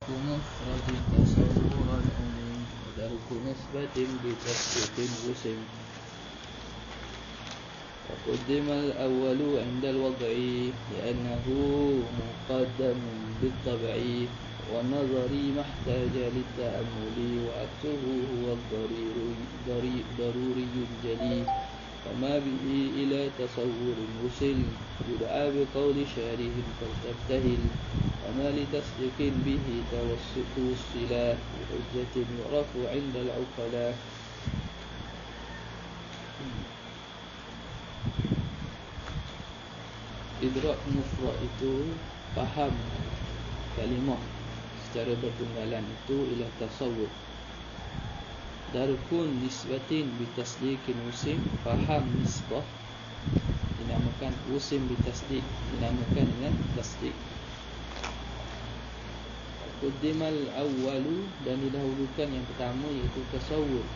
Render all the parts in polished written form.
مفرد تصورا ألم ودرك نسبة بتسقيط وسم وقدم الأول عند الوضع لأنه مقدم بالطبع والنظر ما احتاج للتأمل وعكسه هو ضروري الجلي وما به إلى تصور وصل يدعى بقول شارح فلتبتهل وما لتصديق به توصلا بحجة يعرف عند العقلاء. Idrak mufrad itu faham kalimah secara bertunggalan itu ialah tasawwur. Darkun nisbatin bitasdiqin usim, faham nisbah dinamakan usim bitasdiq, dinamakan dengan tasdiq. Quddimal awwalu, dan didahulukan yang pertama iaitu tasawwur.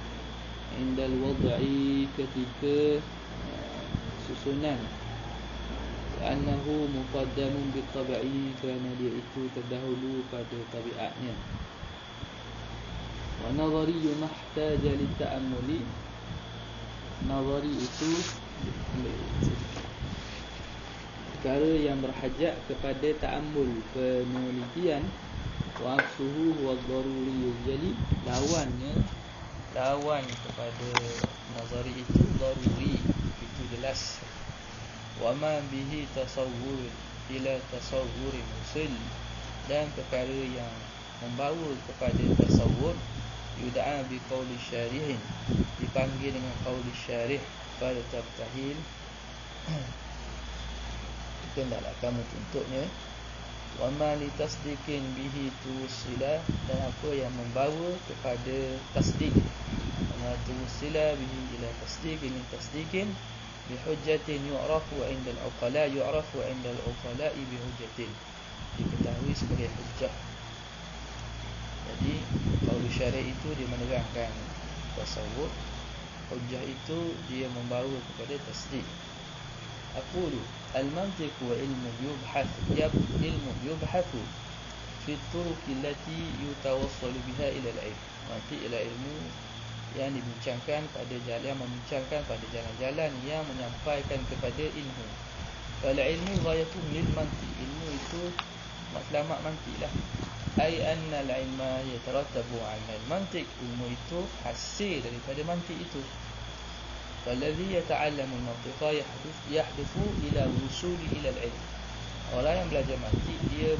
Indal wad'i, ketika susunan. Annahu muqaddamun bitab'i, kerana dia itu terdahulu pada tabiatnya. Wa nadhari mahtaja lita'ammuli, nadhari itu perkara yang berhajat kepada ta'ammul, penelitian. Wa aksuhu wa daruri, jadi lawan kepada nadhari itu daruri, itu jelas. Wa ma bihi tasawwur ila tasawwurin musil, dan perkara yang membawa kepada tasawwur yud'a bi qauli syarih, dipanggil dengan qauli syarih. Pada tabtahil itu hendaklah kamu tuntutnya. Wa ma li tasdiqin bihi tusila, dan apa yang membawa kepada tasdiq. Wa tusila bihi ila tasdiqin bihujjatin yu'rafu 'inda al-uqala, yu'rafu 'inda al-uqala'i bihujjatin, diketahui sebagai hujjah. Jadi qaul syar'i itu dia menerangkan tasawwur, hujjah itu dia membawa kepada tasdiq. Aqulu al-mantiq wa ilmu yubhathu fi turuq allati yutawassalu biha ila al-'ilm. Mantiq ila ilmu yang dibincangkan pada jalan-jalan yang menyampaikan kepada ilmu. Kalau ilmu ghayatun lil mantiq, ilmu itu matlamat mantiq lah. Ai anna al-ilma yatarattabu 'ala al-mantiq, ilmu itu hasil daripada mantiq itu. Falladhi yata'allamu al-mantiqa yahdithu ila wusuli ila al-ilm. Orang yang belajar mantiq dia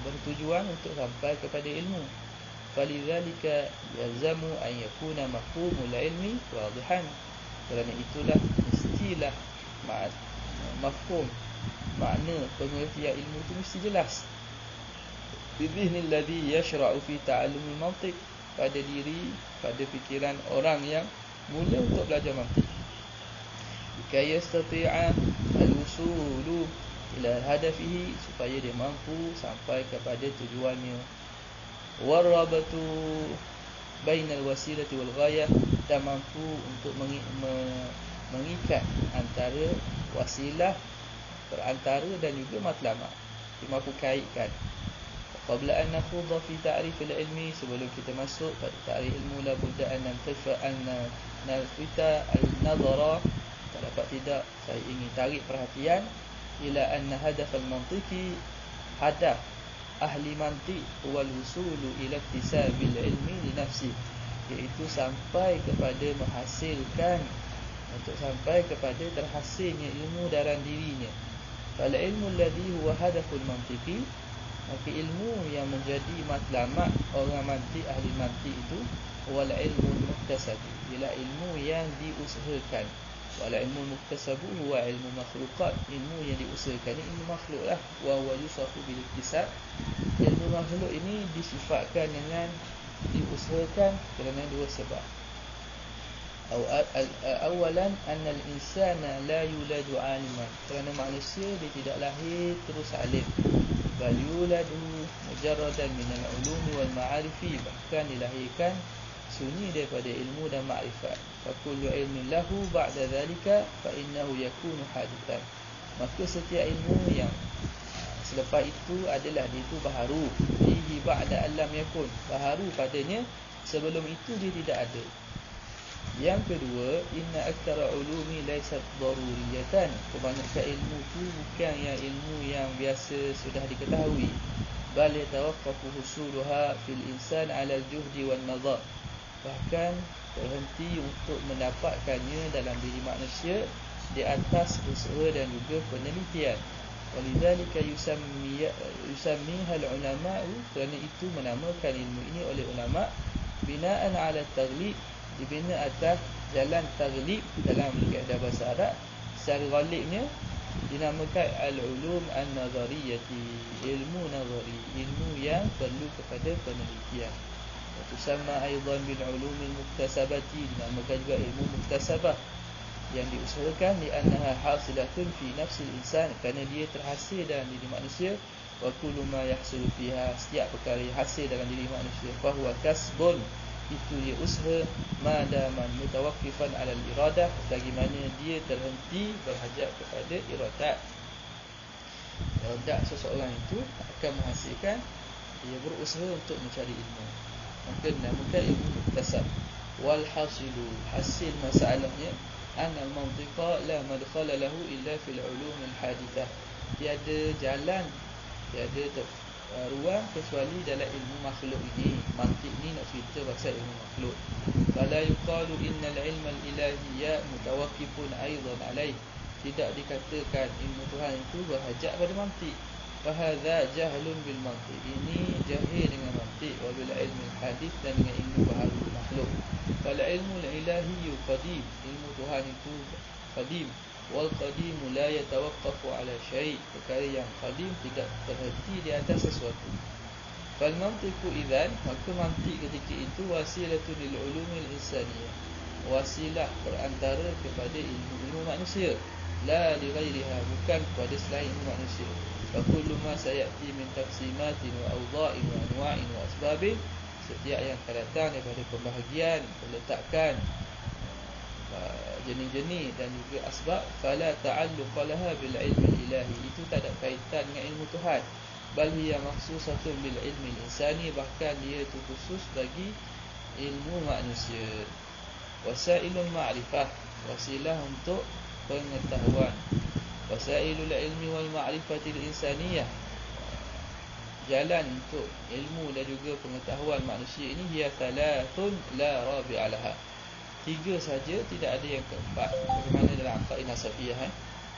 bertujuan untuk sampai kepada ilmu. Falidzalika yalzamu an yakuna mafhumul ilmi wadihan, kerana itulah mestilah mafhum, makna pengertian ilmu itu mesti jelas. Bidhihnil ladzi yashra'u fi ta'allumil mantiq, pada fikiran orang yang mula untuk belajar mantiq. Kaya yastati'a al-wusulu ila hadafihi, supaya dia mampu sampai kepada tujuannya. Warabatu bainal wasilati wal ghayah, dan mampu untuk mengikat antara wasilah, perantara, dan juga matlamat. Dia mampu kaitkan. Qabla an nakhudha fi ta'rif al-ilmi, sebelum kita masuk pada ta'rif ilmu, la budda an nalfita al-nadhara, tak dapat tidak saya ingin tarik perhatian ila anna hadaf al-mantiqi, hadaf ahli mantiq wal wusulu ila iktisabil ilmi li nafsi, iaitu sampai kepada menghasilkan, untuk sampai kepada terhasilnya ilmu dalam dirinya. Fal ilmu alladhi huwa hadaful mantiqi, maka ilmu yang menjadi matlamat orang mantiq, ahli mantiq itu, wal ilmu muktasab, ialah ilmu yang diusahakan. Wal ilmu muktasab huwa ilmu makhluqat, ilmu yang diusahakan ini ilmu makhluk lah. Wa huwa yusafu bil iktisab, ilmu makhluk ini disifatkan dengan diusahakan kerana dua sebab. Awalan anna al-insana la yuladu 'aliman, kerana manusia dia tidak lahir terus alim. Bal yuladu mujarradan min al-ulumi wal ma'arifi, bahkan dilahirkan sunyi daripada ilmu dan makrifat. Fa kullu ilmin lahu ba'da dhalika fa innahu yakunu hadithan, maka setiap ilmu yang Selepas itu adalah dia itu baharu. Fihi ba'da alam yakun. Baharu padanya sebelum itu dia tidak ada. Yang kedua, inna aktsara ulumi laysat daruriyatan. Kebanyakan ilmu tu bukan yang ilmu yang biasa sudah diketahui. Bal yatawaqqafu husuluha fil insan 'ala al-juhdi wan nadhar. Bahkan terhenti untuk mendapatkannya dalam diri manusia di atas usaha dan juga penelitian. Walidzalika yusammiha al-ulama'u, kerana itu menamakan ilmu ini oleh ulama binaan 'ala at-taghlib, dibina atas jalan taglib dalam kaedah bahasa Arab. Secara ghalibnya dinamakan al-ulum an-nazariyati, ilmu nazari, ilmu yang perlu kepada penelitian. Tusamma aidan bil ulumil muktasabati, dinamakan juga ilmu muktasabah yang diusahakan, li'annaha hasilatun fi nafsil insan, kerana dia terhasil dalam diri manusia. Wa kullu ma yahsulu fiha, setiap perkara yang hasil dalam diri manusia, fa huwa kasbun, itu dia usaha, madaman mutawaqqifan 'ala al-iradah, selagi mana dia terhenti berhajat kepada iradat. Iradat seseorang itu akan menghasilkan dia berusaha untuk mencari ilmu, maka dinamakan ilmu muktasab. Wal hasilu, hasil masalahnya, anal mantiqa la madkhala lahu illa fil ulum al-hadithah, tiada jalan, tiada ruang kecuali dalam ilmu makhluk ini. Mantik ni nak cerita pasal ilmu makhluk. Fala yuqalu innal ilma al-ilahiyya mutawaqqifun aidan alaih, tidak dikatakan ilmu Tuhan itu berhajat pada mantik. Fahadha jahlun bil mantik, ini jahil dengan mantik. Wa bil ilmi al-hadith, dan dengan ilmu baharu makhluk. Fal ilmu al-ilahiyyu qadim, ilmu Tuhan itu qadim. Wal qadimu la yatawaqqafu ala syai', perkara yang qadim tidak terhenti di atas sesuatu. Fal mantiqu idzan, maka mantik ketika itu wasilatun lil ulumil insaniyah, wasilah perantara kepada ilmu manusia, la li ghairiha, bukan kepada selain ilmu manusia. Fa kullu ma sayati min taqsimatin wa awdha'in wa anwa'in wa asbabin, setiap yang akan datang daripada pembahagian, peletakan, jenis-jenis dan juga asbab, fala ta'alluqa laha bil ilmi ilahi, itu tak ada kaitan dengan ilmu Tuhan. Bal hiya makhsusatun bil ilmi insani, bahkan dia itu khusus bagi ilmu manusia. Wasailul ma'rifah, wasilah untuk pengetahuan. Wasailul ilmi wal ma'rifati al insaniyah, jalan untuk ilmu dan juga pengetahuan manusia ini, hiya thalathun la rabi'a laha, tiga saja, tidak ada yang keempat. Bagaimana dalam Aqaidah Safiyah,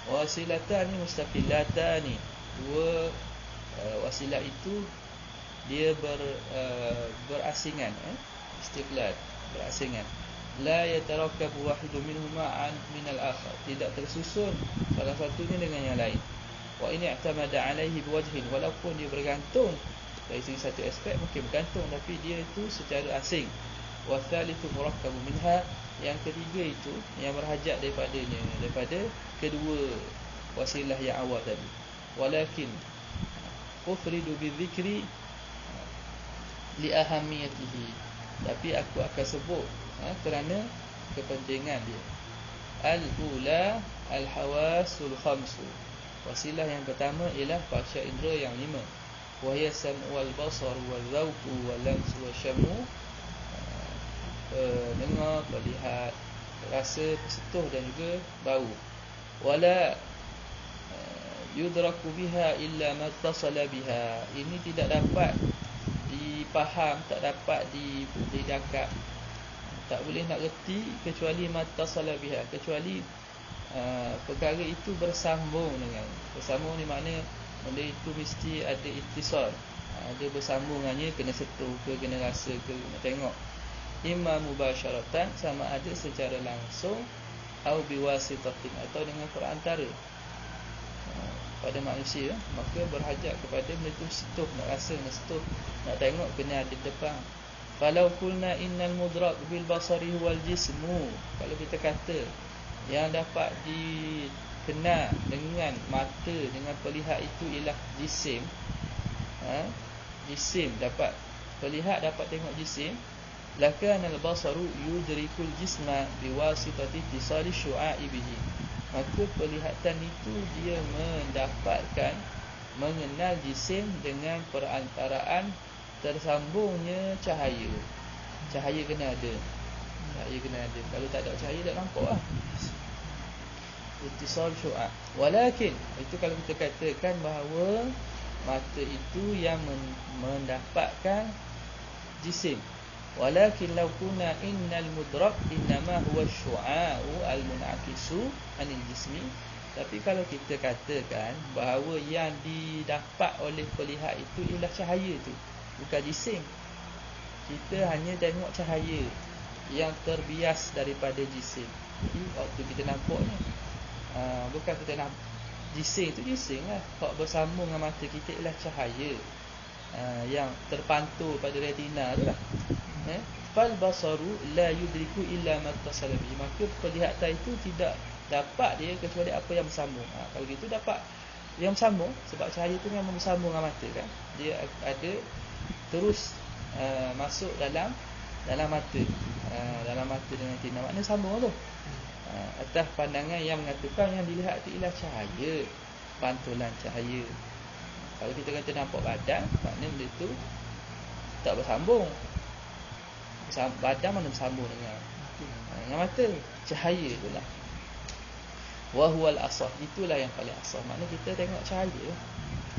wasilatani mustaqilatani, dua wasilah itu dia berasingan, istiqlal, berasingan. La yatarakkabu wahidu minhuma an min al-akhar, tidak tersusun salah satunya dengan yang lain. Wa in i'tamada alaihi biwajhin, walaupun dia bergantung dari segi satu aspek, mungkin bergantung, tapi dia itu secara asing. Wa thalithu murakkabu minha, yang ketiga itu yang berhajat daripada kedua wasilah yang awal tadi. Walakin ufridu bidzikri li ahamiyatihi, tapi aku akan sebut kerana kepentingan dia. Al-ula al-hawasul khamsu, wasilah yang pertama ialah pasca indera yang lima. Wa hiya sam'u wal basar wal zawqu wal lamsu wasyamu, dengar, melihat, rasa, sentuh dan juga bau. Wala yudraku biha illa ma tasala biha, ini tidak dapat dipaham, tak dapat didakap, tak boleh nak reti kecuali ma tasala biha, kecuali perkara itu bersambung dengan. Bersambung ni makna benda itu mesti ada ittisal, ada bersambungannya, kena sentuh ke, kena rasa ke, kena tengok. Imma mubasyaratan, sama ada secara langsung, atau biwasitatin, atau dengan perantara pada manusia, maka berhajat kepada benda itu sentuh, nak rasa, nak sentuh, nak tengok, kena ada depan. Falau qulna innal mudrak bil basari wal jismu, kalau kita kata yang dapat dikenal dengan mata, dengan pelihat itu ialah jisim, jisim dapat pelihat, dapat tengok jisim, lakana al-basaru yudrikul jisma biwasitati ittisali syu'a'i bihi, maka pelihatan itu dia mendapatkan mengenal jisim dengan perantaraan tersambungnya cahaya. Cahaya kena ada. Cahaya kena ada. Kalau tak ada cahaya tak nampak lah. Ittisal syu'a. Walakin, itu kalau kita katakan bahawa mata itu yang mendapatkan jisim. Walakin law kuna innal mudrak innama huwa syu'a'u al-mun'akisu anil jismi. Tapi kalau kita katakan bahawa yang didapat oleh pelihat itu ialah cahaya tu, bukan jisim. Kita hanya tengok cahaya yang terbias daripada jisim. Jadi waktu kita nampaknya, bukan kita nampak jisim tu jisim lah. Hak bersambung dengan mata kita ialah cahaya yang terpantul pada retina tu lah. Fal basaru la yudriku illa ma ittasala bihi. Maka penglihatan itu tidak dapat dia kecuali apa yang bersambung. Kalau gitu dapat yang bersambung, sebab cahaya itu memang bersambung dengan mata kan. Dia ada terus masuk dalam mata. Dalam mata dengan retina, maknanya sambung tu. Atas pandangan yang mengatakan yang dilihat itu ialah cahaya, pantulan cahaya. Kalau kita kata nampak badan, maknanya benda itu tak bersambung. Badan mana bersambung dengan mata, cahaya itulah. Wa huwal asah, itulah yang paling asah. Maknanya kita tengok cahaya.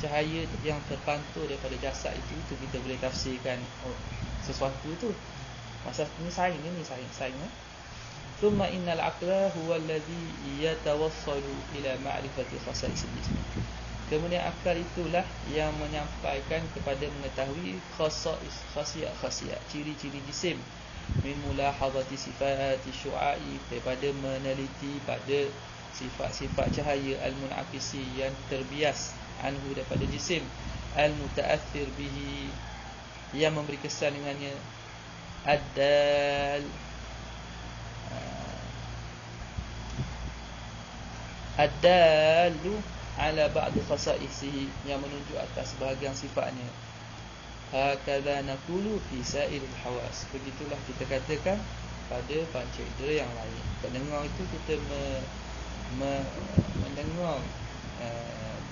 Cahaya yang terpantul daripada jasad itu kita boleh tafsirkan sesuatu tu. Masa ni sains Thumma innal aqla huwa alladhi yatawassalu ila ma'rifati khasa'is al-jism. Kemudian akal itulah yang menyampaikan kepada mengetahui khasiat, ciri-ciri jisim. Min mulahadati sifati syu'a'i, daripada meneliti pada sifat-sifat cahaya al-mun'akisi yang terbias anhu daripada jisim, al-muta'athir bihi, yang memberi kesan dengannya, ad-dalu ala ba'd khasa'isihi, yang menunjuk atas sebahagian sifatnya. Hakadha naqulu fi sa'iril hawas. Begitulah kita katakan pada panca indera yang lain. Pendengar itu kita mendengar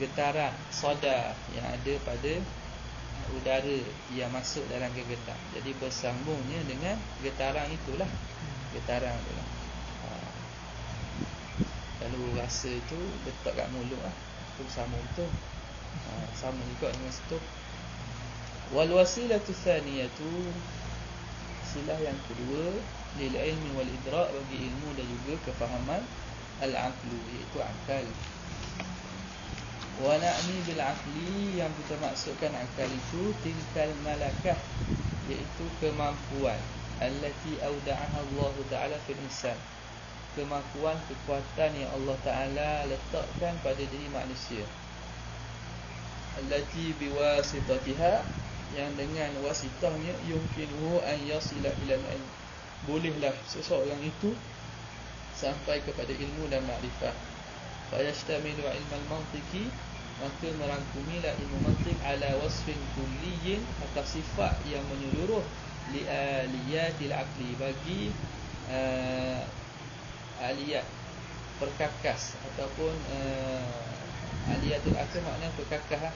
getaran soda yang ada pada udara yang masuk dalam gegedam. Jadi bersambungnya dengan getaran itulah. Kalau rasa itu letak kat mulut lah, itu sama betul. Sama juga dengan situ. Wal wasilatu tsaniyatu, silah yang kedua, lil ilmi wal idrak, bagi ilmu dan juga kefahaman, al aqlu, iaitu akal. Wa na'ni bil aqli, yang kita maksudkan akal itu tilkal malakah, iaitu kemampuan, allati auda'aha Allah Ta'ala fil insan, kemampuan, kekuatan yang Allah Ta'ala letakkan pada diri manusia. Allati biwasitatiha, yang dengan wasitahnya yumkinuhu an yasila ila al-ilm, bolehlah seseorang itu sampai kepada ilmu dan makrifah. Fa yastamilu ilmu al-mantiqi, maka merangkumilah ilmu mantiq ala wasfin kulliyin, atas sifat yang menyeluruh, li aliyatil aqli, bagi aliyat perkakas ataupun aliyatul akal, maknanya perkakas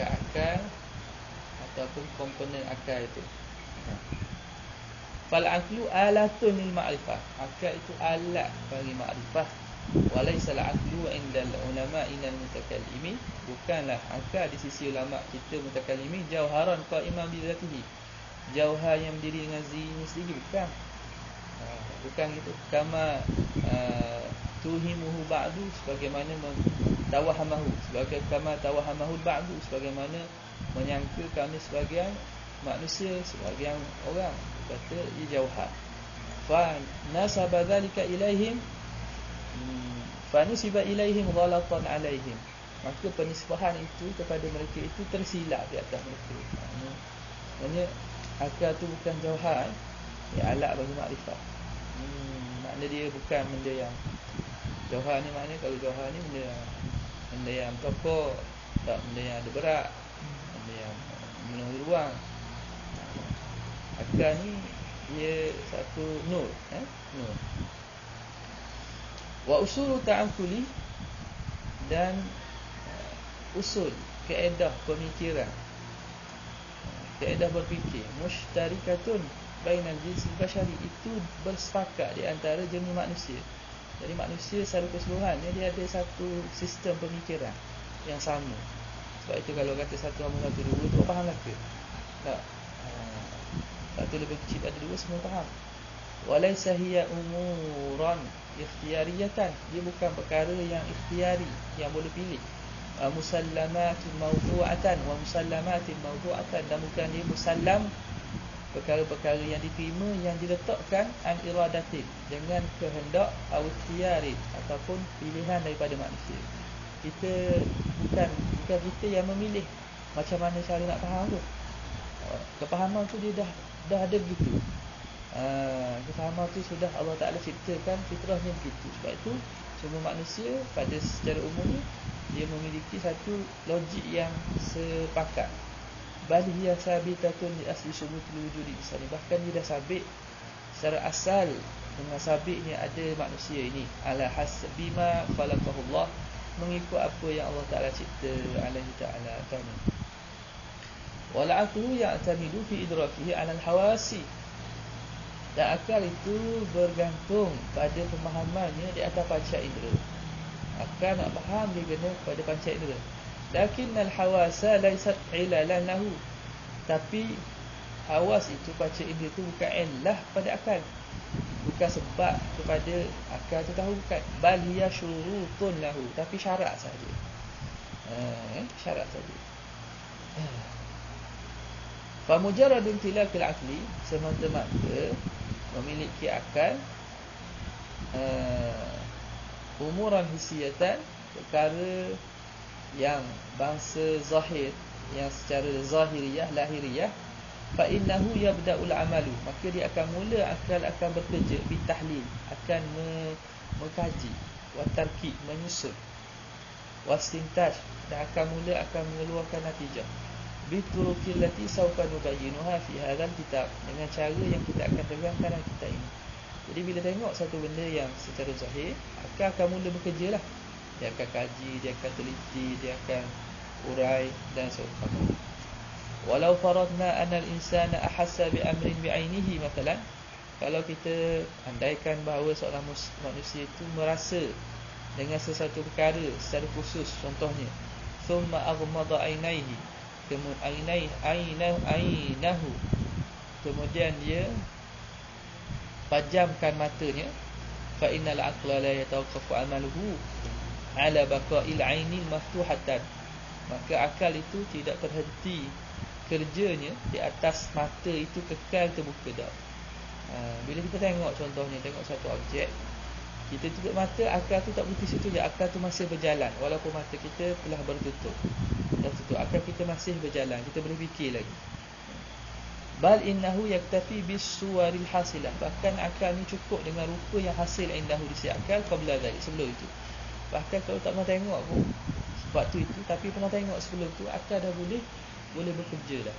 akal ataupun komponen akal itu. Fal aqlu alatun lil ma'rifah, akal itu alat bagi makrifah. Walaysa al aqlu indal ulama inal mutakallimi, bukanlah akal di sisi ulama kita mutakallimi jauharan qa'iman bi zatihi, jauhar yang berdiri dengan dirinya sendiri, bukan itu. Kama tuhimuhu ba'du, sebagaimana tawahamahu, kama tawahamahu ba'du, sebagaimana menyangka kami sebagian manusia, sebagian orang kata ia jauhar. Fa nasaba dzalika ilaihim, fa nusiba ilaihim ghalatan alaihim, maka penisbahan itu kepada mereka itu tersilap di atas mereka. Maksudnya akal itu bukan jauhar, ia alat bagi makrifat. Maknanya dia bukan benda yang jauhar ni. Maknanya kalau jauhar ni benda yang pokok, tak benda yang ada berat, benda yang memenuhi ruang. Akal ni dia satu nur, nur. Wa usulu ta'akkuli, dan usul, kaedah pemikiran, kaedah berfikir mushtarikatun bainal jinsil bashari, itu bersepakat di antara jenis manusia. Jadi manusia secara keseluruhannya dia ada satu sistem pemikiran yang sama. Sebab itu kalau kata satu sama satu dua tu faham lah ke? Tak. Satu lebih kecil ada dua semua faham. Walaysa hiya umuran ikhtiyariyatan, dia bukan perkara yang ikhtiari, yang boleh pilih. Musallamatun mawdu'atan wa musallamatin mawdu'atan, dan bukan dia musallam, perkara-perkara yang diterima, yang diletakkan an iradatin, dengan kehendak atau ikhtiyari, ataupun pilihan daripada manusia. Kita bukan kita yang memilih macam mana cara nak faham tu. Kefahaman tu dia dah ada begitu. Kefahaman tu sudah Allah Ta'ala ciptakan, fitrahnya begitu. Sebab itu semua manusia pada secara umumnya dia memiliki satu logik yang sepakat. Bal hiya sabitatun li asli subutul wujudi bisani, bahkan dia dah sabit secara asal, dengan sabitnya ada manusia ini, ala hasbima khalaqahullah, mengikut apa yang Allah Ta'ala cipta alaihi ta'ala tanya. Wal aqlu ya'tamidu fi idrakihi 'ala al-hawasi, dan akal itu bergantung pada pemahamannya di atas panca indera. Akal nak faham dia kena pada panca indera. Lakinnal hawasa laysat ilalan lahu, tapi hawas itu, panca indera itu bukan illah pada akal, bukan sebab kepada akal tu tahu, bukan. Bal hiya syurutun lahu, tapi syarat saja. Syarat saja. Fa mujarrad imtilakil aqli, semata-mata memiliki akal, umuran hissiyatan, perkara yang bangsa zahir, yang secara zahiriyah, lahiriyah, fa innahu yabda'ul amalu, maka dia akan mula, akal akan bekerja, bitahlil, akan mengkaji, wa tarkib, menyusun, wastintaj, dan akan mula akan mengeluarkan natijah, biturukil lati sawfa nubayyinuha fi hadzal kitab, dengan cara yang kita akan terangkan dalam kitab ini. Jadi bila tengok satu benda yang secara zahir, akal akan mula bekerja lah. Dia akan kaji, dia akan teliti, dia akan urai dan sebagainya. Walau faradna anna al-insana ahassa bi amrin bi'ainihi matalan, kalau kita andaikan bahawa seorang manusia itu merasa dengan sesuatu perkara secara khusus, contohnya thumma aghmada ainaihi, kemudian dia pajamkan matanya, fa innal aqla la yatawaqqafu amaluhu ala baqa'il ainil maftuhatan, maka akal itu tidak terhenti kerjanya di atas mata itu kekal terbuka dah. Bila kita tengok contohnya, tengok satu objek, kita tutup mata, akal tu tak berhenti situ je, akal tu masih berjalan walaupun mata kita telah bertutup. Dah tutup, akal kita masih berjalan, kita boleh fikir lagi. Bal innahu yaktafi bis-suwaril hasilah, bahkan akal ni cukup dengan rupa yang hasil indahu di sisi akal qabla dzalik, sebelum itu. Bahkan kalau tak pernah tengok pun waktu itu, tapi pernah tengok sebelum tu, akal dah boleh bekerja dah.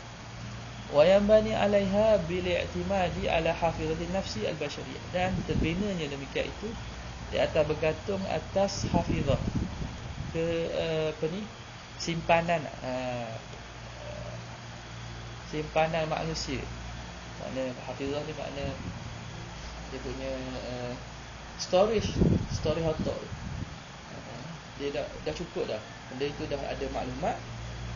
Wa yanbani 'alaiha bil i'timadi 'ala hafizatin nafsi al-bashariyah, dan terbinanya demikian itu di atas bergantung atas hafizah, simpanan manusia. Makna hafizah ni makna dia punya storage otak. Dia dah cukup dah. Benda itu dah ada maklumat,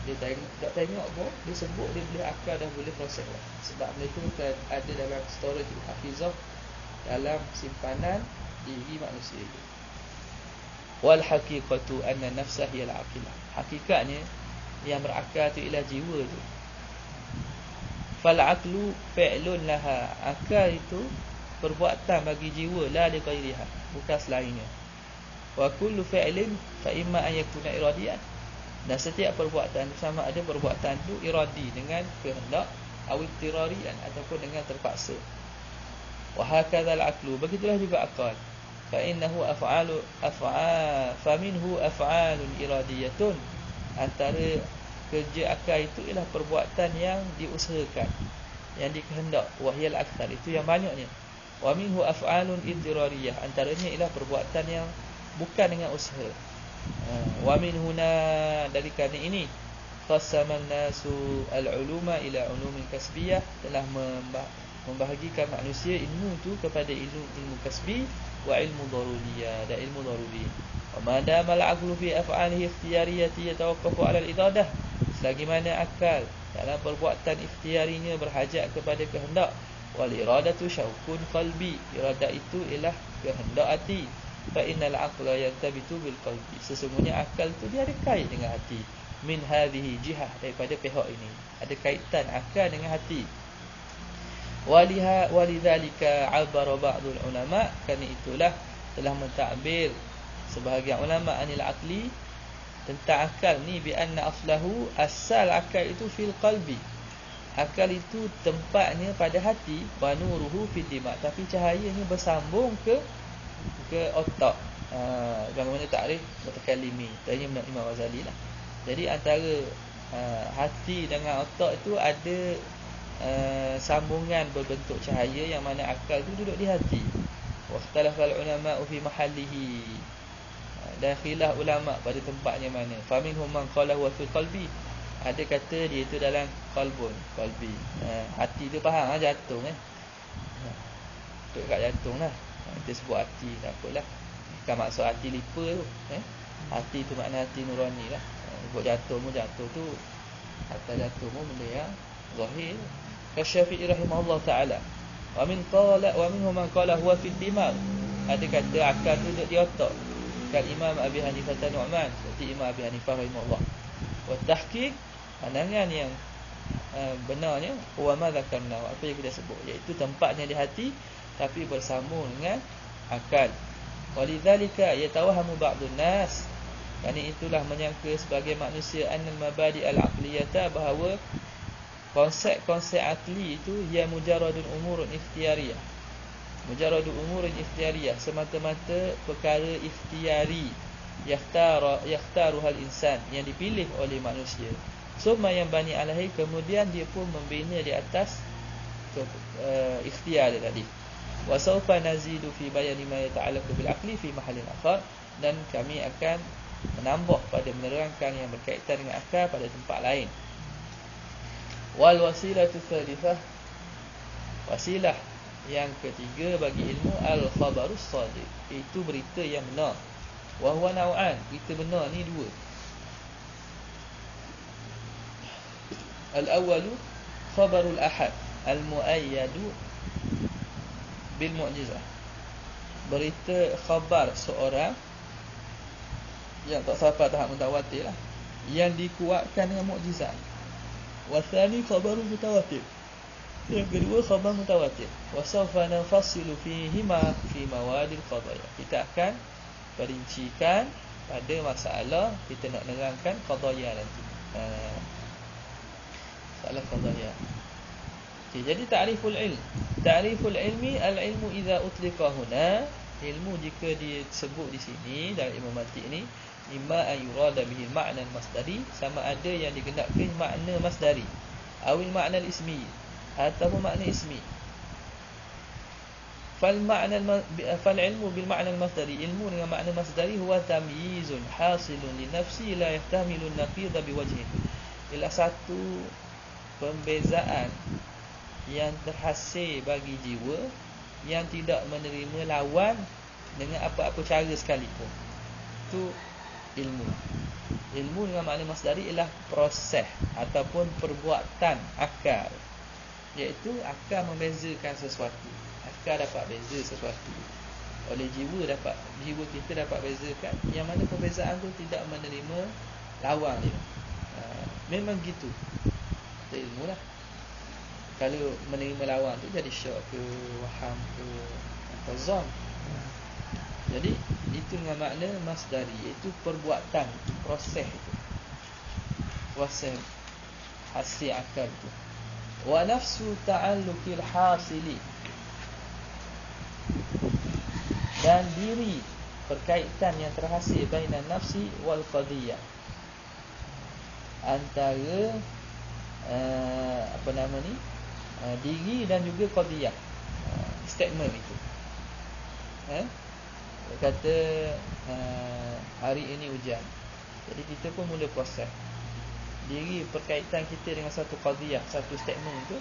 dia tak tengok pun, dia sebut, dia boleh, akal dah boleh proses lah. Sebab benda itu ada dalam storage hafizah, dalam simpanan diri manusia itu. Wal haqiqatu anna nafsa hiya al-aqilah, hakikatnya yang berakal tu ialah jiwa tu. Fal aqlu fi'lun laha, akal itu perbuatan bagi jiwa, la li ghairiha, bukan selainnya. Wa kullu fi'lin fa imma an yakuna iradiyan, dan setiap perbuatan sama ada perbuatan itu iradi, dengan kehendak, atau ittirarian, ataupun dengan terpaksa. Wa hakadha al-aqlu, begitulah juga akal. Fa innahu fa minhu af'alun iradiyatun, antara kerja akal itu ialah perbuatan yang diusahakan, yang dikehendak, wahyal akthar, itu yang banyaknya. Wa minhu af'alun iddirariyah, antaranya ialah perbuatan yang bukan dengan usaha. Wa min huna, dari kerana ini, qassaman nasu al-uluma ila ulumin kasbiyah, telah membahagikan manusia ilmu itu kepada ilmu kasbi wa ilmu daruriyah dan ilmu daruri. Wa madama al-aqlu fi af'alihi ikhtiyariyati yatawaqqafu 'ala al-iradah, selagi mana akal dalam perbuatan ikhtiarinya berhajat kepada kehendak. Wal iradatu syaukun qalbi, iradah itu ialah kehendak hati. Fa innal aqla yantabitu bil qalbi, sesungguhnya akal itu dia ada kait dengan hati. Min hadhihi jihah, daripada pihak ini ada kaitan akal dengan hati. Walidzalika 'abara ba'dul ulama, kerana itulah telah mentakbir sebahagian ulama anil aqli, tentang akal ni, bi anna aslahu, asal akal itu fil qalbi, akal itu tempatnya pada hati. Wa nuruhu fid dima', tapi cahayanya bersambung ke otak. Bagaimana takrif mutakallimi, tanya Imam Ghazali lah. Jadi antara hati dengan otak itu ada sambungan berbentuk cahaya, yang mana akal itu duduk di hati. Wa ikhtalafal ulama'u fi mahallihi, dan khilaf ulama pada tempatnya mana. Faminhum man qala huwa fil qalbi, ada kata dia itu dalam qalbun, qalbi. Hati tu faham jantung Tuk kat jantung lah. Kita sebut hati, tak apalah. Bukan maksud hati lipa tu. Hati tu makna hati nurani lah. Sebut jantung tu atas jantung pun benda yang zahir. Kasyafi'i rahimahullah ta'ala. Wa minhum man qala huwa fid dimag, ada kata akal duduk di otak. Kal Imam Abi Hanifah Nu'man, seperti Imam Abi Hanifah rahimahullah. Wa tahqiq, pandangan yang benarnya, wa ma dzakarna, apa yang kita sebut, iaitu tempatnya di hati tapi bersambung dengan akal. Walidzalika yatawahhamu ba'dun nas, kerana itulah menyangka sebagai manusia annal mabadi al-aqliyata, bahawa konsep-konsep akli itu ia mujarradun umurun ikhtiyariyah. Mujarradun umurun ikhtiyariyah, semata-mata perkara ikhtiari, yakhtaruhal insan, yang dipilih oleh manusia. Summa yang bani alaihi, kemudian dia pun membina di atas ikhtiar dia tadi. Wa sawfa nazidu fi bayani ma yata'allaqu bil aqli fi mahallin akhar, dan kami akan menambah pada menerangkan yang berkaitan dengan akal pada tempat lain. Wal wasilatu tsalitsah, wasilah yang ketiga bagi ilmu, al-khabarus shadiq, itu berita yang benar. Wa huwa naw'an, berita benar ni dua. Al-awwalu khabarul ahad al-muayyadu bil mu'jizah, berita khabar seorang yang tak sampai tahap mutawatir lah, yang dikuatkan dengan mukjizat. Wa tsani khabarul mutawatir, yang kedua khabar mutawatir. Wa sawfa nafassilu fihima fi mawadil qadaya, kita akan perincikan pada masalah kita nak nerangkan qadaya nanti. Masalah qadaya. Okay, jadi ta'riful ilm. Ta'riful ilmi, al-ilmu idza utliqa huna, ilmu jika disebut di sini dalam ilmu mantiq ni, imma an yurada bihi al-ma'na al-masdari, sama ada yang digenapkan makna masdari, awil ma'na al-ismi, atau makna ismi. Fal ilmu bil ma'na al-masdari, ilmu dengan makna masdari, huwa tamyizun hasilun li nafsi la yahtamilu an-naqida biwajhin, ialah satu pembezaan yang terhasil bagi jiwa yang tidak menerima lawan dengan apa-apa cara sekalipun. Itu ilmu. Ilmu dengan makna masdari ialah proses ataupun perbuatan akal, iaitu akal membezakan sesuatu. Akal dapat beza sesuatu, oleh jiwa kita dapat bezakan, yang mana perbezaan tu tidak menerima lawan dia. Memang gitu. Itu ilmu lah. Kalau menerima lawan tu jadi syak ke, waham ke, atau zon. Jadi itu dengan makna masdari, iaitu perbuatan, proses itu, proses hasil akal itu. Wa nafsu ta'alluqil hasili, dan diri perkaitan yang terhasil bainan nafsi wal qadiyah, antara diri dan juga qadiyah, statement itu. Dia kata hari ini hujan. Jadi kita pun mula proses diri perkaitan kita dengan satu qadiyah, satu statement itu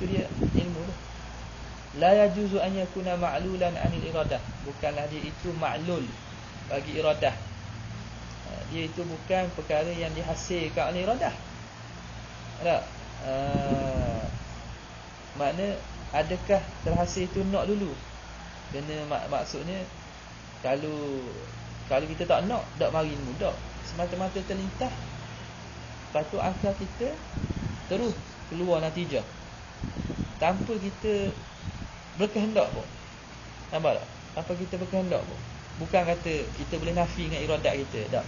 dia ilmu tu. La yajuzu an yakuna ma'lulan 'anil iradah. Bukanlah dia itu ma'lul bagi iradah. Dia itu bukan perkara yang dihasilkan oleh iradah. Tak? Makna adakah terhasil itu nak dulu? Kena maksudnya kalau kita tak nak, tak mari ilmu, tak. Semata-mata terlintas. Lepas tu akal kita terus keluar natijah tanpa kita berkehendak pun. Nampak tak? Tanpa kita berkehendak pun. Bukan kata kita boleh nafi dengan iradat kita, tak.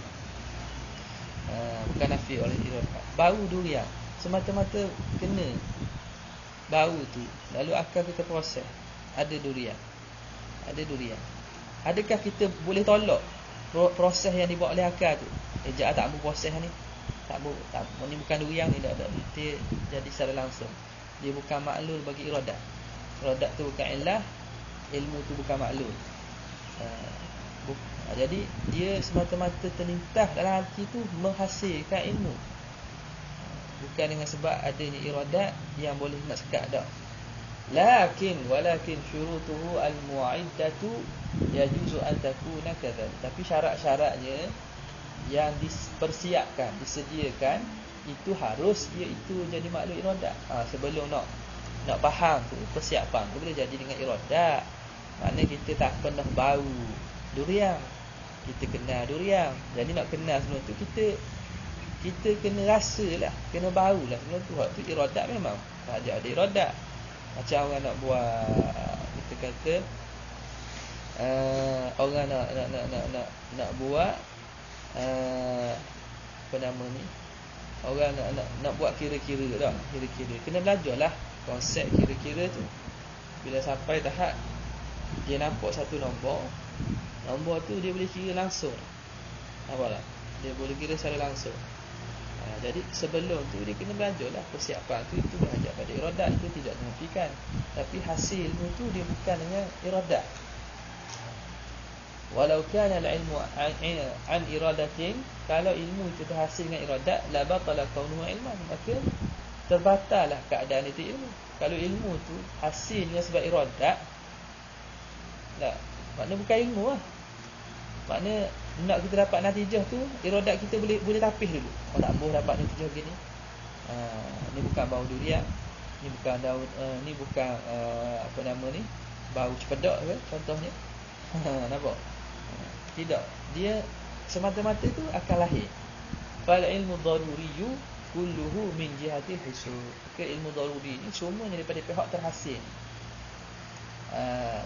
Bukan nafi oleh iradat. Bau durian semata-mata kena bau tu, lalu akal kita proses. Ada durian. Adakah kita boleh tolak proses yang dibuat oleh akal tu? Jangan tak mau proses ni. Tak ni bukan durian ni, tak. Dia jadi secara langsung. Dia bukan maklul bagi iradat. Iradat tu bukan ilah, ilmu tu bukan maklul. Jadi dia semata-mata terlintas dalam hati tu menghasilkan ilmu. Bukan dengan sebab adanya iradat yang boleh nak sekat, tak. Walakin syurutuhu al-mu'iddatu yajuzu an takuna kadzal. Tapi syarat-syaratnya yang dipersiapkan, disediakan, itu harus dia itu jadi maklul iradat. Sebelum nak faham tu, persiapan tu boleh jadi dengan iradat. Maknanya kita tak pernah bau durian, kita kenal durian. Jadi nak kenal sebelum tu kita kena rasalah, kena baulah sebelum tu. Waktu iradat memang ada iradat. Macam orang nak buat, kita kata orang nak buat apa nama ni, orang nak buat kira-kira dah. Kira-kira kena belajarlah konsep kira-kira tu. Bila sampai tahap dia nampak satu nombor tu dia boleh kira langsung. Nampak tak? Dia boleh kira secara langsung. Jadi sebelum tu dia kena belajarlah persiapan tu. Itu belajar pada iradat, itu tidak dinafikan. Tapi hasil ilmu tu dia bukan dengan iradat. Walau kana al-ilmu an iradatin, kalau ilmu itu terhasil dengan iradat, la batala kaunuhu ilman, maka terbatallah keadaan itu ilmu. Kalau ilmu tu hasil dengan sebab iradat, tak, makna bukan ilmu lah. Makna nak kita dapat natijah tu, iradat kita boleh tapis dulu. Tak boleh dapat natijah gini. Ni bukan bau durian, ni bukan daun, ni bukan apa nama ni, bau cepedak ke contohnya. Nampak? Tidak. Dia semata-mata tu akan lahir. Fal ilmu daruriyyu kulluhu min jihatil husul. Ilmu daruri ni semuanya daripada pihak terhasil.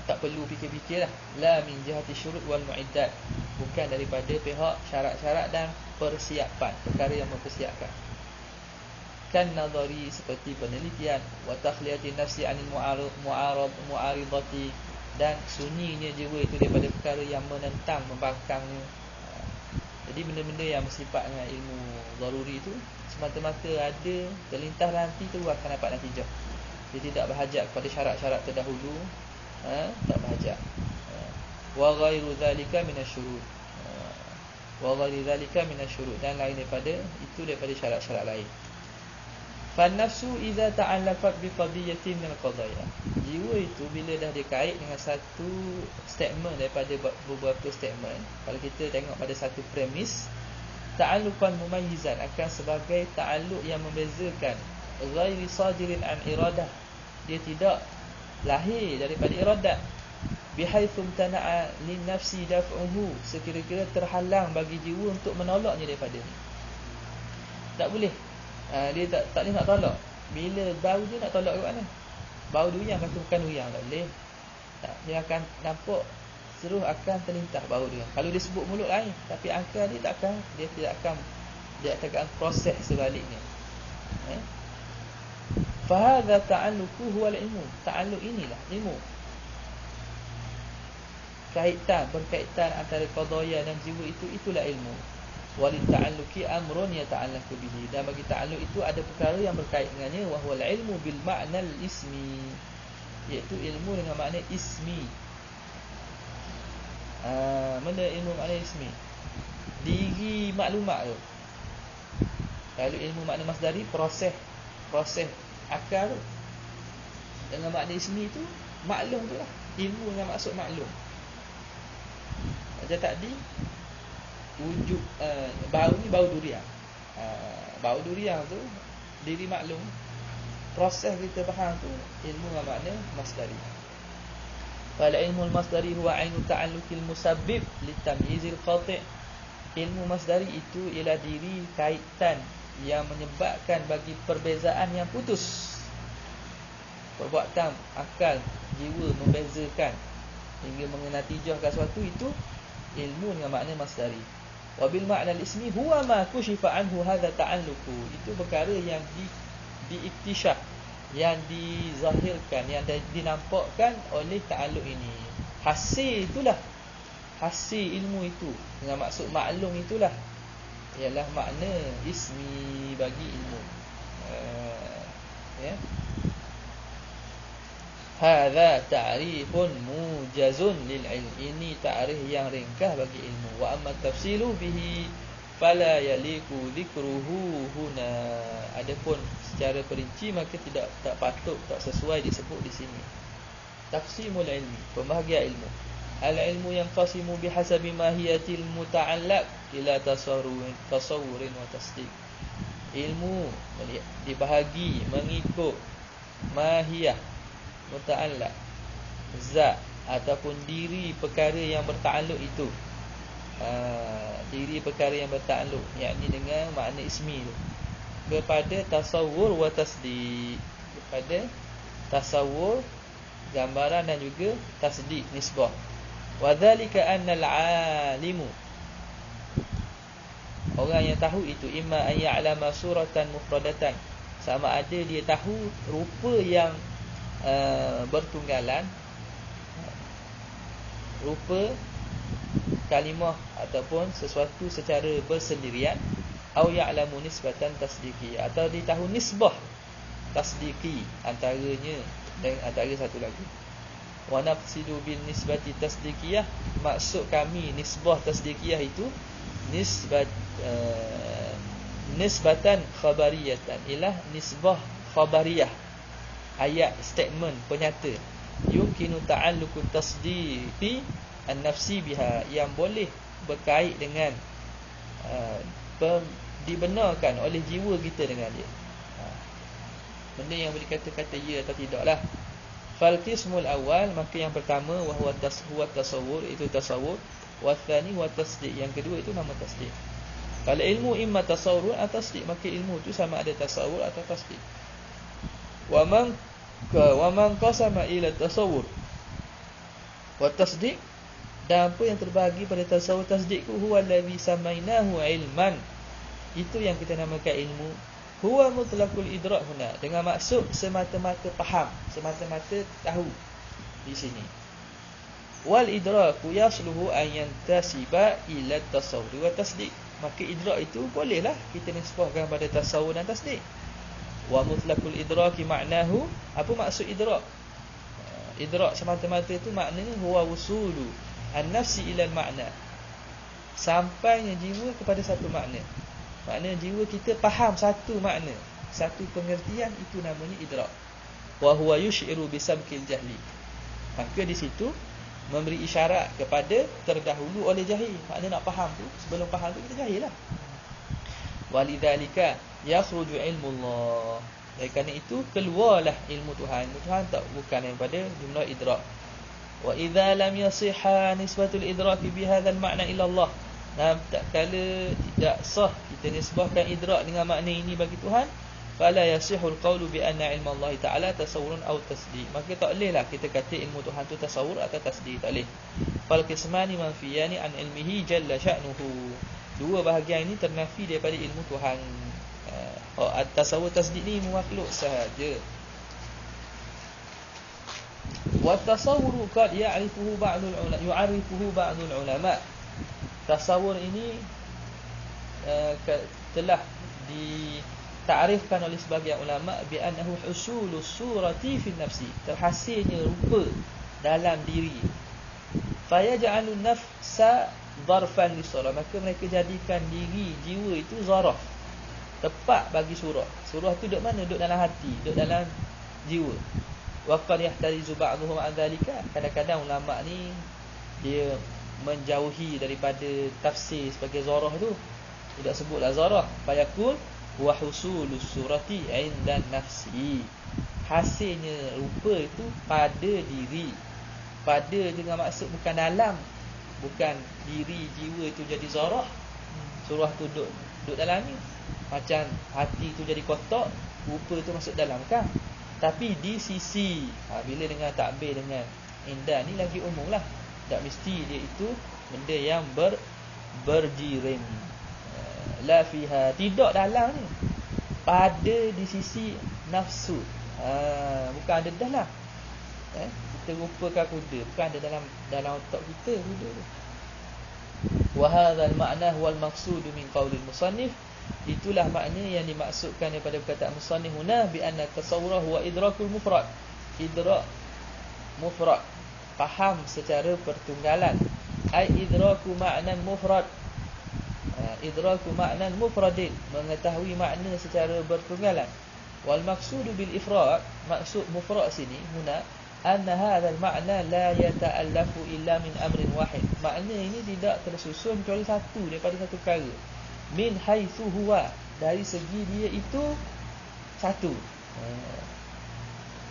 Tak perlu fikir-fikir lah. La min jihati syurut wal mu'iddat. Bukan daripada pihak syarat-syarat dan persiapan, perkara yang mempersiapkan. Kan nadhari, seperti penelitian, wa takhliyatin nafsi anil mu'aridati, dan sunyinya jiwa itu daripada perkara yang menentang, membangkangnya. Jadi benda-benda yang bersifat dengan ilmu daruri itu semata-mata ada terlintas nanti tu akan dapat natijah. Dia tidak berhajat kepada syarat-syarat terdahulu. Tak berhajat. Wa ghairu zalika minasyurut. Wa ghairu zalika minasyurut, dan lain daripada itu, daripada syarat-syarat lain. Fan nafsu idza ta'allaqat bi qadiyatin min al-qadaya. Jiwa itu bila dah dikait dengan satu statement daripada beberapa statement, kalau kita tengok pada satu premis, ta'alluqan mumayyizan, akan sebagai ta'alluq yang membezakan, ghairi sadirin an iradah, dia tidak lahir daripada iradat, bihaitsu tana'a lin nafsi daf'uhu, sekira-kira terhalang bagi jiwa untuk menolaknya daripada ni. Tak boleh. Dia tak boleh nak tolak. Bila bau dia nak tolak ke mana? Bau durian kata bukan durian, tak boleh. Tak, dia akan nampak terus akan terlintas bau dia. Kalau dia sebut mulut lain, tapi akal dia tidak akan proses sebaliknya. Fahadha ta'alluqu huwa al-ilmu. Ta'alluq inilah ilmu. Berkaitan antara qadaya dan jiwa itu, itulah ilmu. Walil ta'alluqi amrun yata'allaqu bihi. Dan bagi ta'alluq itu ada perkara yang berkait dengannya, wa huwa al-ilmu bil ma'nal ismi, iaitu ilmu dengan makna ismi. Mana ilmu makna ismi? Diri maklumat tu. Kalau ilmu makna masdari, proses akal tu. Dengan makna ismi tu maklum tu lah. Ilmu yang maksud maklum. Macam tadi wujud bau ni bau durian. Bau durian tu diri maklum. Proses kita faham tu ilmu dengan makna masdari. Fal ilmu al-masdari huwa ainu ta'alluqil musabbib litamyizil qati'. Ilmu masdari itu ialah diri kaitan yang menyebabkan bagi perbezaan yang putus. Perbuatan akal jiwa membezakan hingga mengenatijahkan sesuatu, itu ilmu dengan makna masdari. Wa bil ma'na al-ismi huwa ma kushifa anhu hadha ta'alluqu. Itu perkara yang diiktisyaf, yang dizahirkan, yang dinampakkan oleh ta'alluq ini. Hasil itulah, hasil ilmu itu dengan maksud maklum itulah ialah makna ismi bagi ilmu. Ya. Hadza ta'rifun mujazun lil ilm. Ini ta'rif yang ringkas bagi ilmu. Wa amma tafsilu bihi fala yaliku dzikruhu huna. Adapun secara perinci maka tak patut, tak sesuai disebut di sini. Taqsimul ilmi, pembahagian ilmu. Al ilmu yang qasimu bihasabi mahiyatil muta'allaq ila tasawurin wa tasdiq. Ilmu dibahagi mengikut mahiyah muta'allaq, zat ataupun diri perkara yang bertakluk itu. Diri perkara yang bertakluk, yakni dengan makna ismi itu, kepada tasawur wa tasdiq, kepada tasawur gambaran dan juga tasdiq nisbah. Wa dzalika anna al-alimu, orang yang tahu itu, imma an ya'lama suratan mufradatan, sama ada dia tahu rupa yang bertunggalan, rupa kalimah ataupun sesuatu secara bersendirian, au ya'lamu nisbatan tasdiqi, atau dia tahu nisbah tasdiqi antaranya dan antara satu lagi. Wa naqsidu bin nisbati tasdiqiyah, maksud kami nisbah tasdiqiyah itu nisbatan khabariyatan, ialah nisbah khabariyah, ayat statement penyata, yumkinu ta'alluqu tasdiqi an-nafsi biha, yang boleh berkait dengan dibenarkan oleh jiwa kita dengan dia. Benda yang boleh kata-kata ya atau tidak lah. Fal qismul awal, maka yang pertama wa huwa tasawwur, itu tasawwur. Wa tsani wa tasdiq, yang kedua itu nama tasdiq. Kalau ilmu imma tasawwur atau tasdiq, maka ilmu itu sama ada tasawwur atau tasdiq. Wa man qasama ila tasawwur wa tasdiq, dan apa yang terbahagi pada tasawwur tasdiq itu, huwa allazi samainahu ilman, itu yang kita namakan ilmu. Huwa mutlaqul idrak huna, dengan maksud semata-mata faham, semata-mata tahu di sini. Wal idraku yasluhu an yantasiba ila tasawwur wa tasdiq, maka idrak itu bolehlah kita nisbahkan pada tasawwur dan tasdiq. Wa mutlaqul idraki ma'nahu, apa maksud idrak? Idrak semata-mata itu maknanya huwa wusulu an-nafsi ila al-ma'na, sampainya jiwa kepada satu makna. Maknanya jiwa kita faham satu makna, satu pengertian, itu namanya idrak. Wa huwa yush'iru bisabqil jahli, maka di situ memberi isyarat kepada terdahulu oleh jahil. Maknanya nak faham tu, sebelum faham tu kita jahil lah. Walidzalika yakhruju ilmullah, oleh kerana itu keluarlah ilmu Tuhan. Ilmu Tuhan tak bukan daripada jumlah idrak. Wa idza lam yasihha nisbatul idraki bihadzal ma'na ila Allah, nah, tak kala tidak sah kita nisbahkan idrak dengan makna ini bagi Tuhan, fala yasihul qawlu bi anna ilma Allah ta'ala tasawwurun aw tasdiq, maka tak bolehlah kita kata ilmu Tuhan tu tasawwur atau tasdiq, tak boleh. Fal qismani manfiyani an ilmihi jalla sya'nuhu, dua bahagian ini ternafi daripada ilmu Tuhan. Tasawwur tasdiq ni makhluk sahaja. Wa tasawwuru qad ya'rifuhu ba'dul ulama, tasawur ini telah ditarifkan oleh sebagian ulama bi annahu husulus surati fi nafsi, terhasilnya rupa dalam diri, Fayaj'alun nafsa zarfan lisurah, maka mereka jadikan diri jiwa itu zaraf, tepat bagi surah. Surah tu duduk mana? Duduk dalam hati, duduk dalam jiwa. Wa qad yahtarizu ba'dhum an dhalika, kadang-kadang ulama ni dia menjauhi daripada tafsir sebagai zarah tu, tidak sebutlah zarah. Fayaqul wa husulus surati 'inda nafsi, hasilnya rupa itu pada diri. Pada dengan maksud bukan dalam, bukan diri jiwa itu jadi zarah, surah tu duduk dalam ni. Macam hati tu jadi kotak, rupa tu masuk dalam kan. Tapi di sisi bila dengan takbir dengan indah ni lagi umum lah, tak mesti dia itu benda yang berjirim. La fiha, tidak dalam ni, pada di sisi nafsu. Bukan ada dah lah. Kita rupakan kuda, bukan ada dalam otak kita kuda tu. Wa hadzal ma'na huwal maqsud min qaulil musannif, itulah makna yang dimaksudkan daripada perkataan musannif huna bi anna tasawwura huwa idrakul mufrad. Idrak mufrad, faham secara pertunggalan. Ai idraku ma'nan mufrad, idraku ma'nan mufradin, mengetahui makna secara bertunggalan. Wal maqsudu bil ifrad, maksud mufrad sini huna anna hadzal ma'na la yata'allafu illa min amrin wahid, makna ini tidak tersusun kecuali satu daripada satu perkara. Min haitsu huwa, dari segi dia itu satu.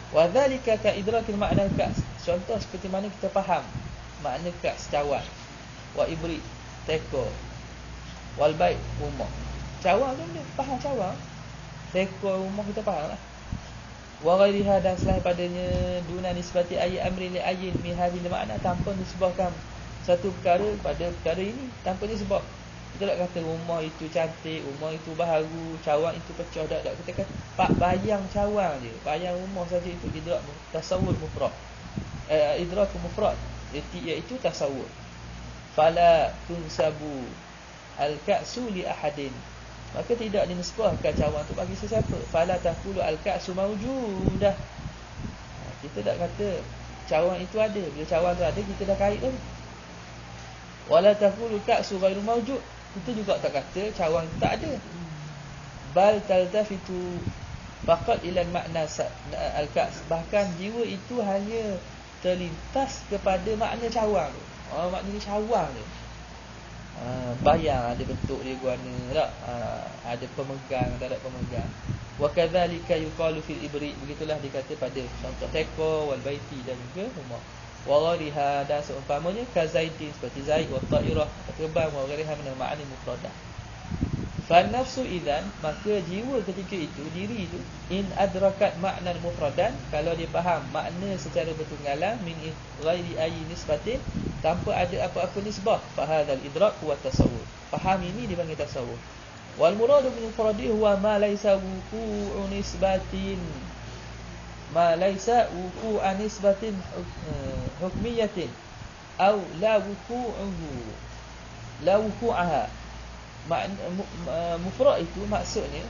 Wa dzalika ka idrakil ma'na kas, contoh seperti mana kita faham makna kas, cawan. Wa ibri, teko. Wal bait, rumah. Cawan tu dia faham cawan. Teko, rumah kita faham lah. Wa ghairiha, dan selain padanya, duna nisbati ayat amri li ayyin min hadhil makna, tanpa disebabkan satu perkara pada perkara ini, tanpa disebab. Kita tak kata rumah itu cantik, rumah itu baharu, cawan itu pecah, tak. Kita kata pak bayang cawan je, bayang rumah saja, itu idrak tasawur mufrad. Idrak mufrad iaitu tasawur. Fala tunsabu al-ka'su li ahadin, maka tidak dinisbahkan cawan tu bagi sesiapa. Fala taqulu al-ka'su mawjudah, kita tak kata cawan itu ada. Bila cawan tu ada, kita dah kait dah. Wala taqulu ka'su ghairu mawjud, kita juga tak kata cawan tak ada. Bal taltafitu faqat ila makna al-ka's, bahkan jiwa itu hanya terlintas kepada makna cawan tu. Makna ni cawan tu. Bayang ada bentuk dia guana tak? Ada pemegang, tak ada pemegang. Wa kadzalika yuqalu fil ibri, begitulah dikata pada contoh teko wal baiti dan juga rumah. Wa ghariha, dan seumpamanya ka zaidin, seperti zaid, wa ta'irah, terbang, wa ghariha min al-ma'ani mufradah. Fa nafsu idzan, maka jiwa ketika itu, diri itu, in adrakat ma'nan mufradan, kalau dia faham makna secara bertunggalan, min ghairi ayyi nisbatin, tanpa ada apa-apa nisbah, fa hadzal idrak huwa tasawwur, faham ini dipanggil tasawwur. Wal muradu bil mufradi huwa ma laysa wuqu'u nisbatin, ma laysa wuqu'u nisbatin hukmiyatin aw la wuqu'uhu, la wuqu'aha. Mufrad itu maksudnya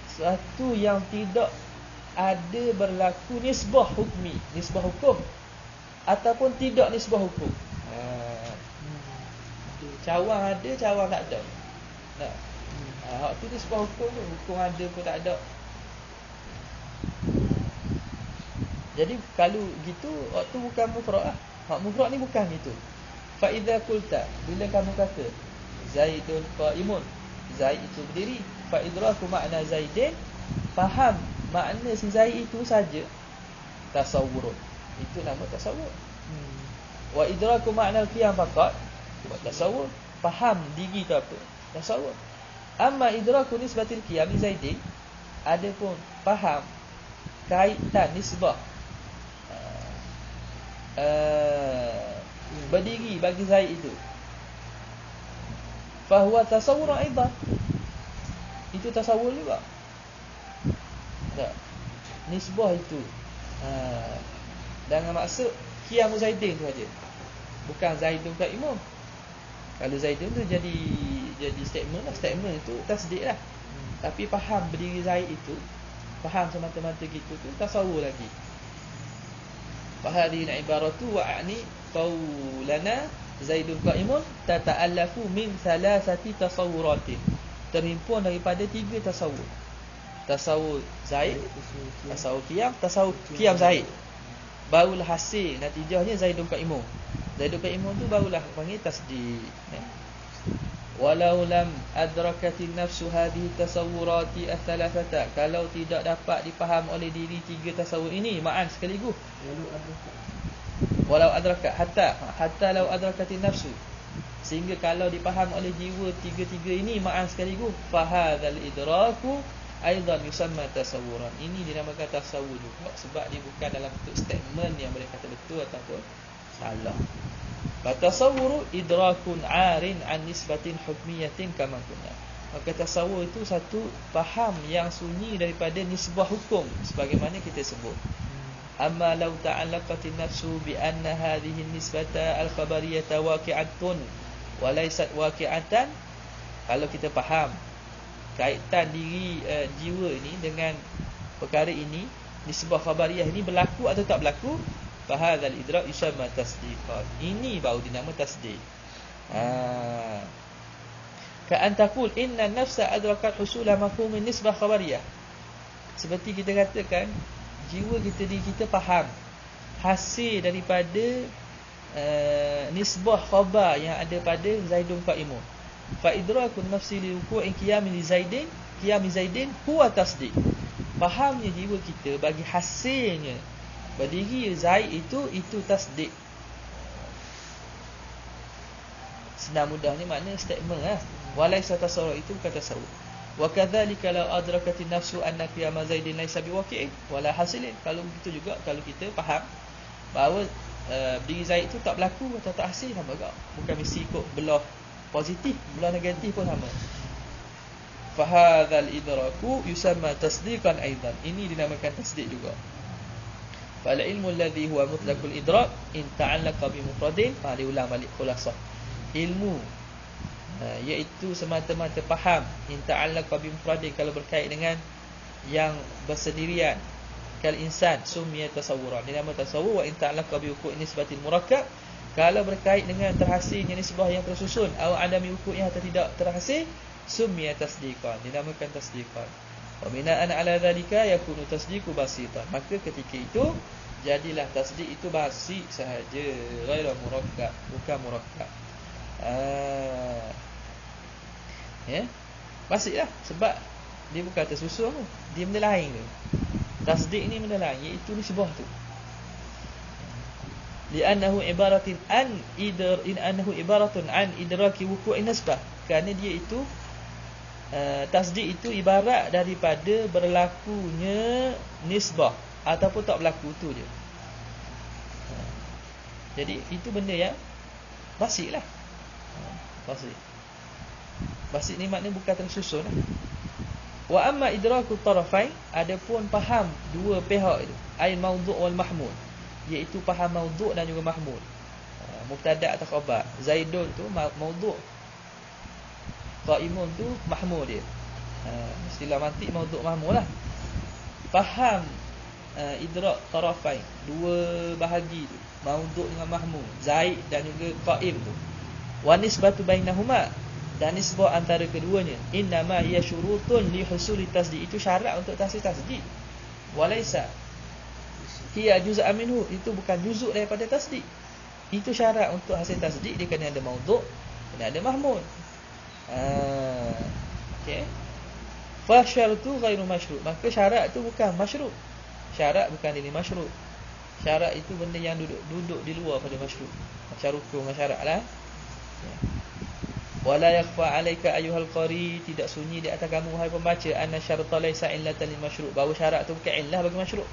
sesuatu yang tidak ada berlaku nisbah hukmi, nisbah hukum, ataupun tidak nisbah hukum. Cawan ada, cawan tak ada. Nah, waktu nisbah hukum tu, hukum ada pun tak ada. Jadi kalau gitu, waktu bukan mufrad lah. Mufrad ni bukan itu. Fa idza qulta, bila kamu kata Zaidun qa'imun, Zaid itu berdiri, fa idraku makna Zaidin, faham makna si Zaid itu saja, tasawwur, itu nama tasawwur. Wa idraku makna al-qiyam faqat, buat tasawwur, faham diri tu apa, tasawwur. Amma idraku nisbatil qiyam li Zaidin, adapun faham kaitan nisbah berdiri bagi Zaid itu, fahuwa tasawwur aidan, itu tasawwur juga. Tak, nisbah itu dengan maksud qiyam Zaidin tu saja, bukan Zaidun qa'imun. Kalau Zaidun tu jadi statement lah, statement itu tasdik lah. Tapi faham berdiri Zaid itu, faham semata-mata gitu tu tasawwur lagi. Fahadhi al-ibaratu wa a'ni qaulana Zaidun qa'imun tata'allafu min thalathati tasawwuratin. Terhimpun daripada 3 tasawur. Tasawur Zaid, tasawur qiyam Zaid. Barulah hasil natijahnya Zaidun qa'imun. Zaidun qa'imun tu barulah panggil tasdiq. Walau lam adrakatin nafsu hadhihi tasawurati athalathata, kalau tidak dapat dipaham oleh diri 3 tasawur ini ma'an sekaligus. Walau adrakat hatta law adrakatin nafsu, sehingga kalau dipaham oleh jiwa 3 ini ma'an sekaligus, fahadzal idraku aidan yusamma tasawuran. Ini dinamakan tasawur juga, sebab dia bukan dalam bentuk statement yang boleh kata betul ataupun salah. Fatasawwuru idrakun 'arin an nisbatin hukmiyatin kama kunna. Maka tasawur itu satu faham yang sunyi daripada nisbah hukum sebagaimana kita sebut. Amma law ta'allaqatin nafsu bi anna hadhihi nisbata al-khabariyata waqi'atun wa laysat waqi'atan, kalau kita faham kaitan diri jiwa ini dengan perkara ini, nisbah khabariyah ini berlaku atau tak berlaku, fahadzal idrak yusamma tasdiqan. Ini baru dinama tasdiq. Ka an taqul inna an-nafsa adrakat husula mafhum nisbah khabariyah. Seperti kita katakan jiwa kita, diri kita faham hasil daripada nisbah khabar yang ada pada Zaidun qa'imun. Fa idrakun nafsi li wuqu'in qiyam Zaidin huwa tasdiq. Fahamnya jiwa kita bagi hasilnya berdiri Zaid itu tasdik. Senang mudahnya makna statement lah. Walaysa tasawwur, itu bukan tasawwur. Wa kadzalika law adrakatin nafsu anna qiyam Zaidin laysa biwaqi'in wala hasilin. Kalau begitu juga kalau kita faham bahawa berdiri Zaid itu tak berlaku atau tak hasil, sama juga. Bukan mesti ikut belah positif, belah negatif pun sama. Fa hadzal idraku yusamma tasdiqan aidan. Ini dinamakan tasdik juga. Fal ilmu alladhi huwa mutlaqul idrak in ta'allaqa bi mufradin, diulang balik khulasah. Ilmu iaitu semata-mata faham, in ta'allaqa bi mufradin, kalau berkait dengan yang bersendirian, kal insan summiya tasawuran, dinama tasawur. Wa in ta'allaqa bi wuqu'in nisbatil murakkab, kalau berkait dengan terhasilnya nisbah yang tersusun, atau adami wuqu'nya atau tidak terhasil, summiya tasdiqan, dinamakan tasdiqan. Wa bina'an 'ala dhalika yakunu tasdiqu basitan, maka ketika itu jadilah tasdiq itu basit sahaja, ghairu murakkab, bukan murakkab. Basitlah sebab dia bukan tersusun, dia benda lain tu. Tasdiq ni benda lain, iaitu nisbah tu. Li'annahu ibaratun an idraki wuqu'in nisbah, kerana dia itu tasdik itu ibarat daripada berlakunya nisbah ataupun tak berlaku tu je. Jadi itu benda yang basit lah. Basit ni maknanya bukan tersusun lah. Wa amma idraku tarafain, adapun faham dua pihak itu, ai maudhu' wal mahmud, iaitu faham maudhu' dan juga mahmud. Mubtada' atau khabar. Zaidun tu maudhu', qa'imun tu mahmud dia. Istilah mantik maudhu' mahmud lah. Faham idrak tarafain, dua bahagi tu, maudhu' dengan mahmud, Zaid dan juga qa'im tu. Wa nisbatu bainahuma, dan nisbah antara keduanya, innama hiya syurutun li husuli tasdiq, itu syarat untuk tahsil tasdiq. Walaysa hiya juz'an minhu, itu bukan juzuk daripada tasdiq. Itu syarat untuk hasil tasdiq, dia kena ada maudhu', kena ada mahmud. Okey. Fa syartu ghairu masyru', maka syarat tu bukan masyru'. Syarat bukan ini masyru'. Syarat itu benda yang duduk di luar pada masyru'. Macam rukun dengan syarat lah. Wala yakhfa 'alaika ayyuhal qari, tidak sunyi di atas kamu wahai pembaca, anna syarta laysa illatan lil masyru', bahawa syarat tu bukan illah bagi masyru'.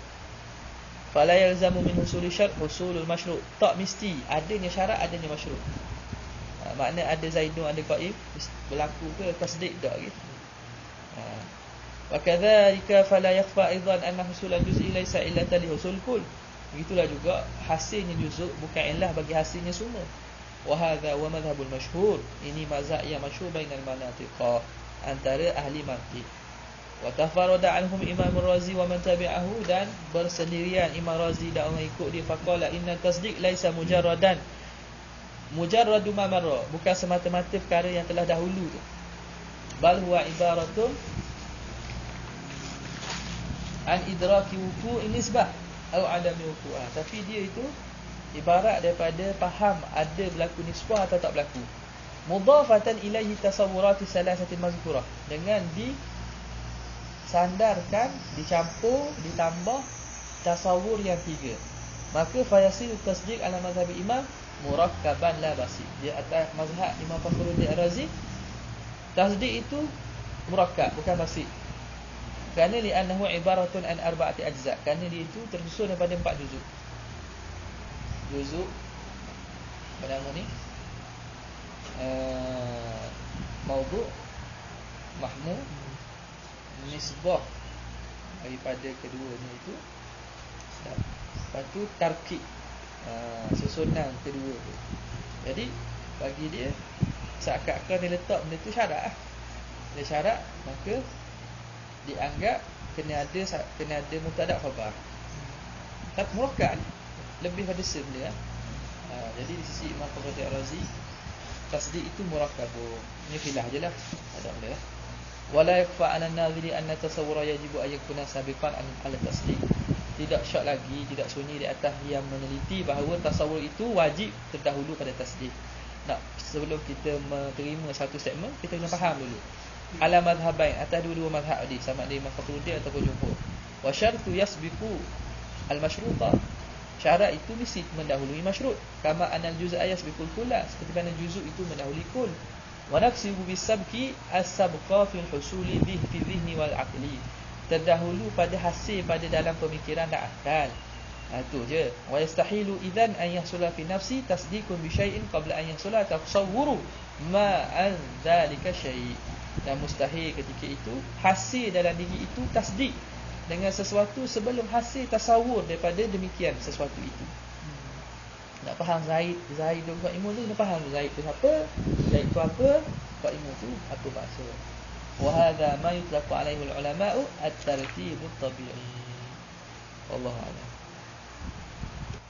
Fala yalzamu min husuli syart husulul masyru', tak mesti adanya syarat adanya masyru'. Makna ada Zaidun ada qa'im berlaku ke tasdiq tak gitu. Wa kadzalika fala yakhfa aidan anna husul al-juz'i laysa illatan li husul kull. Begitulah juga hasilnya juzuk bukan illah bagi hasilnya semua. Wa hadza wa madhhabul masyhur, ini mazhab yang masyhur bainal manatiq, antara ahli mantiq. Wa tafarrada anhum Imam Razi wa man tabi'ahu, dan bersendirian Imam Razi dan orang ikut dia, faqala inna tasdiq laisa mujarradu ma marra, bukan semata-mata perkara yang telah dahulu tu, bal huwa ibaratun an idraki wuqu'in nisbah atau adami wuqu'ah, tapi dia itu ibarat daripada faham ada berlaku nisbah atau tak berlaku. Mudhafatan ilaihi tasawwurati salasati mazkurah, dengan disandarkan, dicampur, ditambah tasawur yang 3. Maka fayasilu tasdiq ala mazhab imam murakkaban la basit. Dia atas mazhab Imam Fakhruddin Ar-Razi, tasdiq itu murakkab, bukan basit. Kerana li'annahu ibaratun an arba'ati ajza', kerana dia itu tersusun daripada 4 juzuk. Juzuk apa nama ni? Maudhu', mahmud, nisbah daripada keduanya itu, lepas tu tarkib, susunan kedua tu. Jadi bagi dia seakan-akan dia letak benda tu syarat. Dia syarat, maka dianggap kena ada mubtada' khabar. Tapi murakkab lebih pada benda. Jadi di sisi Imam Fakhruddin Ar-Razi, tasdiq itu murakkab. Ini khilaf je lah, ada benda. Wala yakfa 'ala an-naziri anna tasawwura yajibu an yakuna sabiqan 'ala tasdiq. Tidak syak lagi, tidak sunyi di atas yang meneliti bahawa tasawur itu wajib terdahulu pada tasdiq. Sebelum kita menerima satu statement, kita kena faham dulu ala madhhabain, atas dua-dua mazhab ni, sama ada Imam Fakhruddin ataupun jumhur. Wa syartu yasbiqu al-masyruta, syarat itu mesti mendahului masyrut. Kama anal juz'a yasbiqul kulla, seperti mana juzuk itu mendahului kull. Wa naqsibu bisabqi as-sabqa fil husuli fi dhihni wal aqli, terdahulu pada hasil pada dalam pemikiran dan akal. Itu je. Wa yastahilu idzan an yahsula fi nafsi tasdiqun bi syai'in qabla an yahsula tasawwuru ma an dzalika syai'. Dan mustahil ketika itu hasil dalam diri itu tasdik dengan sesuatu sebelum hasil tasawur daripada demikian sesuatu itu. Nak faham Zaid tu Pak Imu tu, nak faham Zaid tu apa, Zaid tu apa, Pak Imu tu apa bahasa. Wa hadha ma yutlaqu alaihi al-ulama'u at-tartib at-tabi'i. Wallahu a'lam.